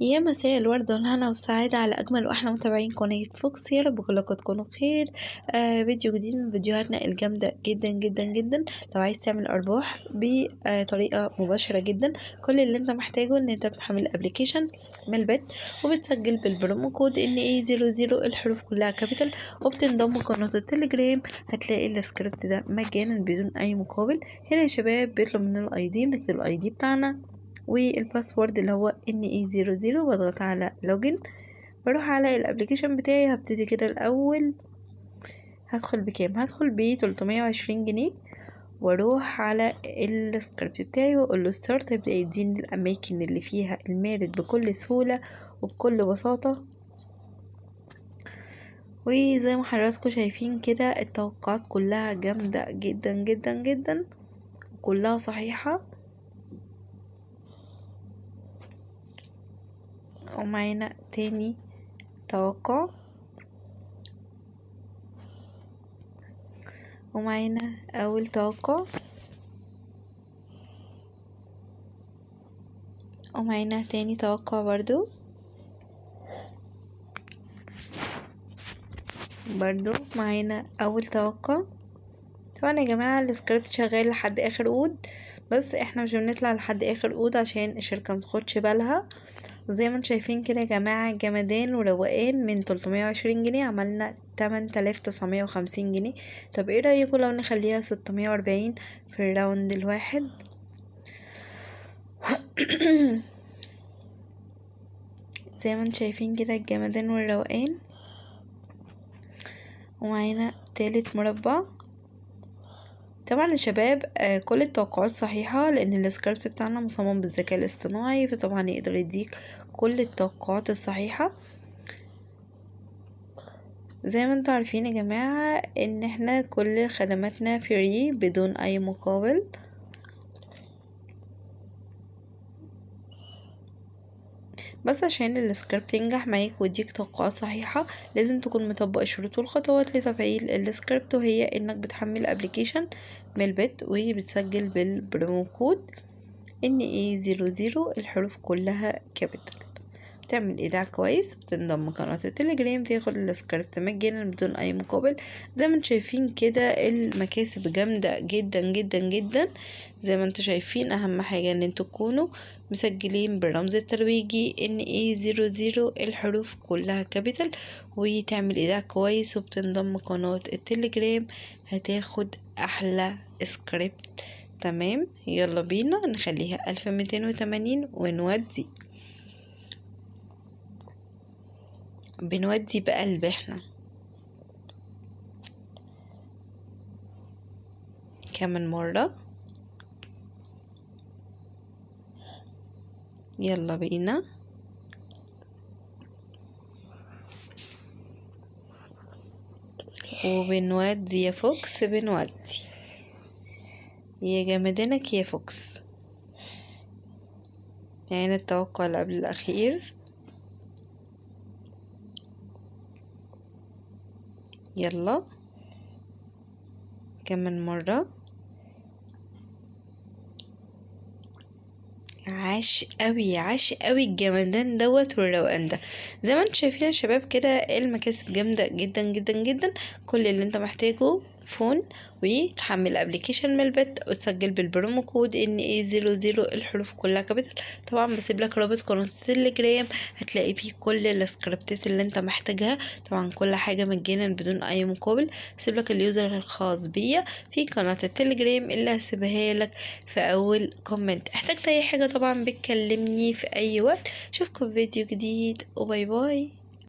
يا مساء الورد والهنا والسعادة على أجمل وأحلى متابعين قناة فوكس، يا رب كلكم تكونوا بخير. فيديو جديد من فيديوهاتنا الجامدة جدا جدا جدا. لو عايز تعمل أرباح بطريقة مباشرة جدا، كل اللي انت محتاجه ان انت بتحمل ابلكيشن من البيت وبتسجل بالبرومو كود NE00 الحروف كلها كابيتال، وبتنضم قناة التليجرام. هتلاقي السكريبت ده مجانا بدون أي مقابل. هنا يا شباب بيطلب من الاي دي، بنكتب الاي دي بتاعنا والباسورد اللي هو NE00، بضغط على لوجن، بروح على الابليكيشن بتاعي. هبتدي كده الاول، هدخل بكام؟ هدخل ب320 جنيه، واروح على السكريبت بتاعي واقول له ستارت. هيبدا يديني الاماكن اللي فيها المارد بكل سهوله وبكل بساطه. وزي ما حضراتكم شايفين كده التوقعات كلها جامده جدا جدا جدا، كلها صحيحه. ومعانا تاني توقع، ومعانا اول توقع، ومعانا تاني توقع برضو معانا اول توقع. طبعا يا جماعة السكريبت شغال لحد اخر عود، بس احنا مش بنطلع لحد اخر عود عشان الشركة متاخدش بالها. زي ما انتم شايفين كده يا جماعة، جمدان وروقان. من 320 جنيه عملنا 8950 جنيه. طب ايه رأيكم لو نخليها 640 في الراوند الواحد؟ زي ما انتم شايفين كده الجمدان والروقان. ومعانا تالت مربع. طبعا يا شباب كل التوقعات صحيحة، لان السكريبت بتاعنا مصمم بالذكاء الاصطناعي، فطبعا يقدر يديك كل التوقعات الصحيحة. زي ما انتوا عارفين يا جماعة ان احنا كل خدماتنا فري بدون اي مقابل. بس عشان السكريبت ينجح معاك ويديك توقعات صحيحة، لازم تكون مطبق الشروط والخطوات لتفعيل السكريبت، وهي انك بتحمل ابلكيشن من البيت وبتسجل بالبرومو كود NE00 الحروف كلها كابيتال. تعمل ايداع كويس، بتنضم قناة التليجرام، تاخد السكريبت مجانا بدون اي مقابل. زي ما انتم شايفين كده المكاسب جامدة جدا جدا جدا. زي ما انتم شايفين اهم حاجة ان انتوا تكونوا مسجلين بالرمز الترويجي NE00 الحروف كلها كابيتال، وتعمل ايداع كويس وبتنضم قناة التليجرام. هتاخد احلى سكريبت. تمام، يلا بينا نخليها 1280 ونودي. بنودي بقلب احنا. كمان مرة، يلا بينا. وبنودي يا فوكس، بنودي يا جمدانك يا فوكس. يعني التوقع اللي قبل الأخير، يلا كمان مرة. عاش قوي، عاش قوي الجمدان دوت والروقان ده. زي ما انتم شايفين يا شباب كده المكاسب جامدة جدا جدا جدا. كل اللي انت محتاجه فون، وتحمل ابلكيشن من البيت، وتسجل بالبرومو كود NE00 الحروف كلها كابيتال. طبعا بسيب لك رابط قناة التليجرام، هتلاقي فيه كل السكريبتات اللي انت محتاجها. طبعا كل حاجة مجانا بدون اي مقابل. هسيب لك اليوزر الخاص بيا في قناة التليجرام اللي هسيبها لك في اول كومنت. احتجت اي حاجة طبعا بتكلمني في اي وقت. اشوفكم في فيديو جديد، وباي باي.